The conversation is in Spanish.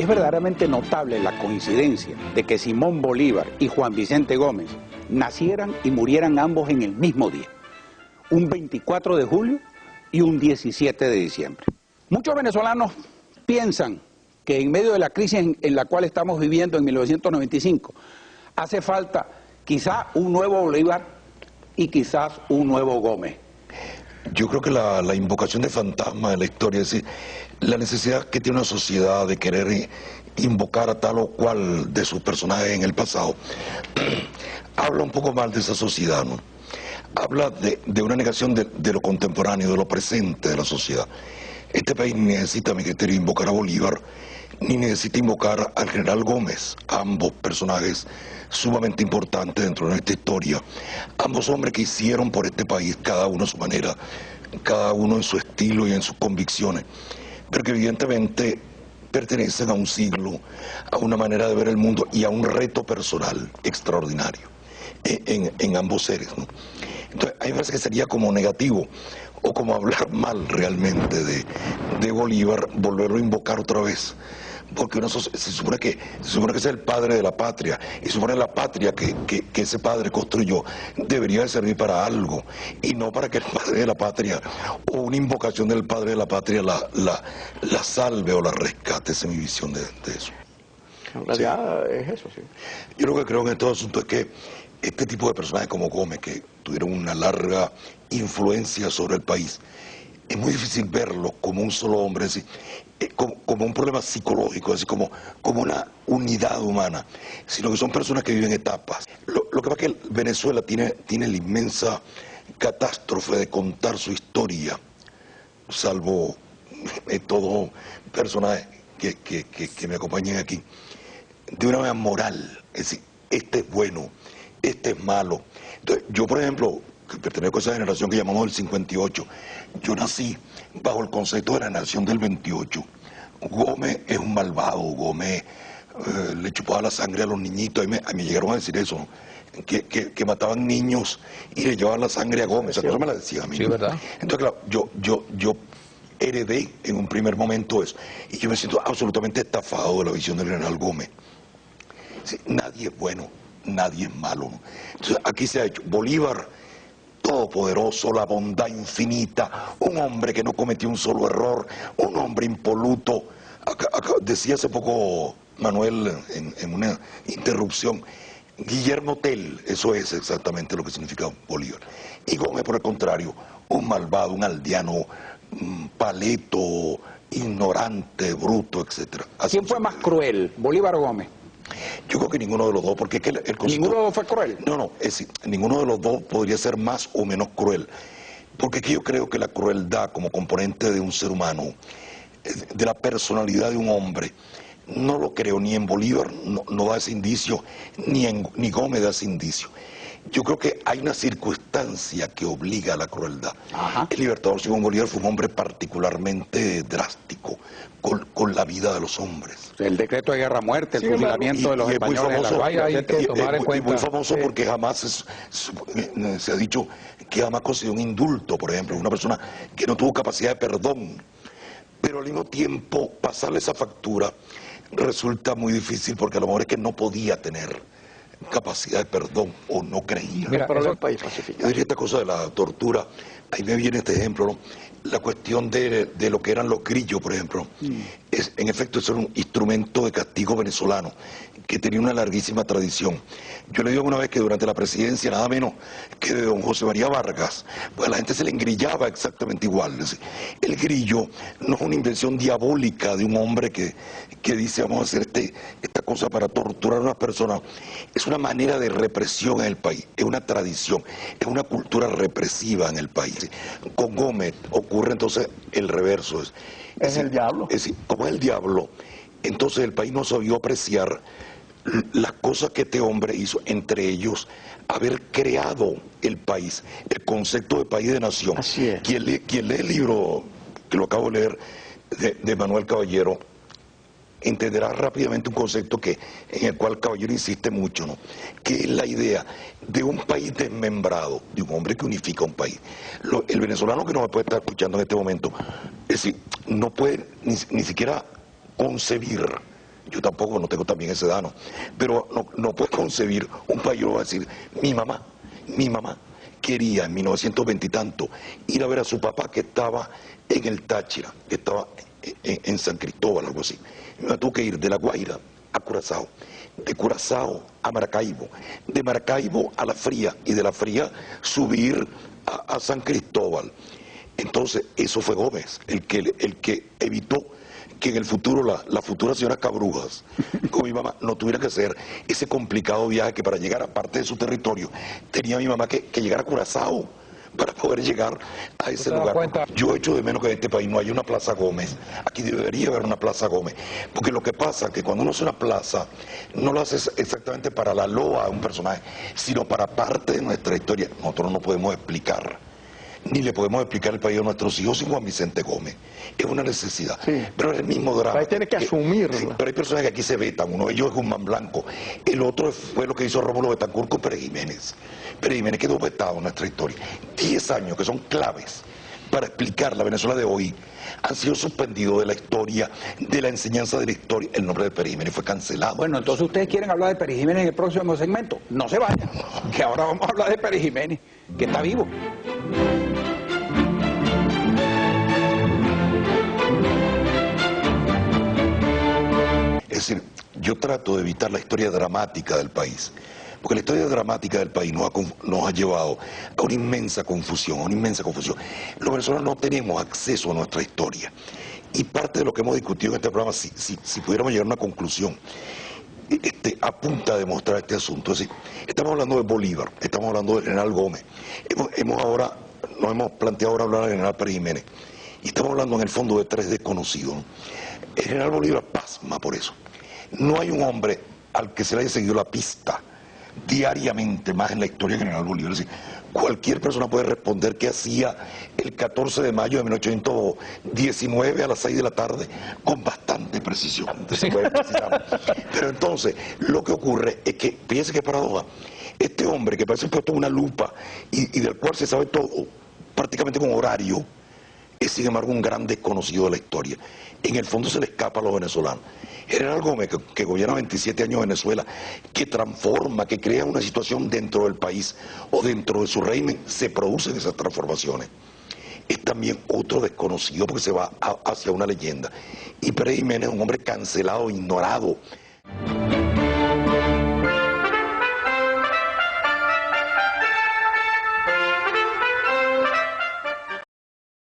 Es verdaderamente notable la coincidencia de que Simón Bolívar y Juan Vicente Gómez nacieran y murieran ambos en el mismo día, un 24 de julio y un 17 de diciembre. Muchos venezolanos piensan que en medio de la crisis en la cual estamos viviendo en 1995, hace falta quizá un nuevo Bolívar y quizás un nuevo Gómez. Yo creo que la invocación de fantasmas de la historia, es decir, la necesidad que tiene una sociedad de querer invocar a tal o cual de sus personajes en el pasado, habla un poco mal de esa sociedad, ¿no? Habla de una negación de lo contemporáneo, de lo presente de la sociedad. Este país necesita, a mi criterio, invocar a Bolívar, ni necesita invocar al general Gómez, ambos personajes sumamente importantes dentro de nuestra historia, ambos hombres que hicieron por este país, cada uno a su manera, cada uno en su estilo y en sus convicciones, pero que evidentemente pertenecen a un siglo, a una manera de ver el mundo y a un reto personal extraordinario en ambos seres, ¿no? Entonces, a mí me parece que sería como negativo o como hablar mal realmente de Bolívar, volverlo a invocar otra vez, porque se supone que es el padre de la patria, y se supone la patria que ese padre construyó debería de servir para algo, y no para que el padre de la patria, o una invocación del padre de la patria la salve o la rescate. Esa es mi visión de eso. En realidad sí. Es eso, sí. Yo lo que creo en este asunto es que este tipo de personajes como Gómez, que tuvieron una larga influencia sobre el país, es muy difícil verlo como un solo hombre, es decir, como un problema psicológico, es decir, como una unidad humana, sino que son personas que viven etapas. Lo que pasa es que Venezuela tiene la inmensa catástrofe de contar su historia, salvo todo personaje que me acompañen aquí, de una manera moral, es decir, este es bueno, este es malo. Entonces, yo, por ejemplo, que pertenezco a esa generación que llamamos el 58, yo nací bajo el concepto de la generación del 28. Gómez es un malvado, Gómez le chupaba la sangre a los niñitos, a mí me llegaron a decir eso, ¿no? que mataban niños y le llevaban la sangre a Gómez, esa cosa me la decía a mí. Sí, ¿verdad? Entonces, claro, yo heredé en un primer momento eso, y yo me siento absolutamente estafado de la visión del general Gómez. Sí, nadie es bueno, nadie es malo, ¿no? Entonces, aquí se ha hecho Bolívar, todopoderoso, la bondad infinita, un hombre que no cometió un solo error, un hombre impoluto. Decía hace poco Manuel en una interrupción, Guillermo Tell, eso es exactamente lo que significa Bolívar. Y Gómez, por el contrario, un malvado, un aldeano, paleto, ignorante, bruto, etc. ¿Quién fue más cruel, Bolívar o Gómez? Yo creo que ninguno de los dos, porque es que el concepto... ¿Ninguno de los dos fue cruel? No, es decir, ninguno de los dos podría ser más o menos cruel, porque es que yo creo que la crueldad como componente de un ser humano, de la personalidad de un hombre, no lo creo ni en Bolívar, no da ese indicio, ni Gómez da ese indicio. Yo creo que hay una circunstancia que obliga a la crueldad. Ajá. El libertador Simón Bolívar fue un hombre particularmente drástico con la vida de los hombres. El decreto de guerra-muerte, el fusilamiento de los españoles en La Guaira, hay que tomar en cuenta. Es muy famoso porque jamás se ha dicho que jamás concedió un indulto, por ejemplo, una persona que no tuvo capacidad de perdón. Pero al mismo tiempo, pasarle esa factura resulta muy difícil porque a lo mejor es que no podía tener capacidad de perdón o no creía. Mira, pero el país pacificado. Yo diría esta cosa de la tortura, ahí me viene este ejemplo, ¿no? La cuestión de lo que eran los grillos, por ejemplo. En efecto, eso era un instrumento de castigo venezolano que tenía una larguísima tradición. Yo le digo una vez que durante la presidencia, nada menos que de don José María Vargas, pues a la gente se le engrillaba exactamente igual. Es decir, el grillo no es una invención diabólica de un hombre que dice vamos a hacer esta cosa para torturar a una persona. Es una manera de represión en el país, es una tradición, es una cultura represiva en el país. Con Gómez ocurre entonces el reverso. Es el diablo. Es decir, como es el diablo, entonces el país no sabió apreciar las cosas que este hombre hizo, entre ellos haber creado el país, el concepto de país de nación. Así es. Quien lee el libro, que lo acabo de leer, de Manuel Caballero, entenderá rápidamente un concepto en el cual Caballero insiste mucho, ¿no? Que es la idea de un país desmembrado, de un hombre que unifica un país. El venezolano que no me puede estar escuchando en este momento, es decir, no puede ni siquiera concebir Yo tampoco, no tengo también esa edad, ¿no? Pero no puedo concebir un país, yo voy a decir, mi mamá quería en 1920 y tanto ir a ver a su papá que estaba en el Táchira, que estaba en San Cristóbal, algo así. Mi mamá tuvo que ir de La Guaira a Curazao, de Curazao a Maracaibo, de Maracaibo a La Fría y de La Fría subir a San Cristóbal. Entonces, eso fue Gómez, el que evitó que en el futuro la futura señora Cabrujas con mi mamá no tuviera que hacer ese complicado viaje que para llegar a parte de su territorio tenía mi mamá que llegar a Curazao para poder llegar a ese lugar. Yo echo de menos que en este país no haya una Plaza Gómez. Aquí debería haber una Plaza Gómez, porque lo que pasa es que cuando uno hace una plaza no lo hace exactamente para la loa de un personaje, sino para parte de nuestra historia. Nosotros no podemos explicar ni le podemos explicar el país a nuestros hijos sin Juan Vicente Gómez. Es una necesidad. Sí. Pero es el mismo drama. Ahí tiene que asumirlo. Sí, pero hay personas que aquí se vetan. Uno de ellos es Guzmán Blanco. El otro fue lo que hizo Rómulo Betancourt con Pérez Jiménez. Pérez Jiménez quedó vetado en nuestra historia. 10 años que son claves para explicar la Venezuela de hoy han sido suspendidos de la historia, de la enseñanza de la historia. El nombre de Pérez Jiménez fue cancelado. Bueno, entonces ustedes quieren hablar de Pérez Jiménez en el próximo segmento. No se vayan, que ahora vamos a hablar de Pérez Jiménez, que está vivo. Es decir, yo trato de evitar la historia dramática del país, porque la historia dramática del país nos ha llevado a una inmensa confusión, Los venezolanos no tenemos acceso a nuestra historia. Y parte de lo que hemos discutido en este programa, si pudiéramos llegar a una conclusión, apunta a demostrar este asunto. Es decir, estamos hablando de Bolívar, estamos hablando del general Gómez, nos hemos planteado ahora hablar del general Pérez Jiménez, y estamos hablando en el fondo de tres desconocidos, ¿no? El general Bolívar pasma por eso. No hay un hombre al que se le haya seguido la pista diariamente más en la historia del general Bolívar. Es decir, cualquier persona puede responder qué hacía el 14 de mayo de 1819 a las 6 de la tarde con bastante precisión. Pero entonces, lo que ocurre es que, fíjense qué paradoja, este hombre que parece puesto en una lupa y del cual se sabe todo, prácticamente con horario, es sin embargo un gran desconocido de la historia. En el fondo se le escapa a los venezolanos. General Gómez, que gobierna 27 años Venezuela, que transforma, que crea una situación dentro del país o dentro de su régimen, se producen esas transformaciones. Es también otro desconocido porque se va hacia una leyenda. Y Pérez Jiménez es un hombre cancelado, ignorado.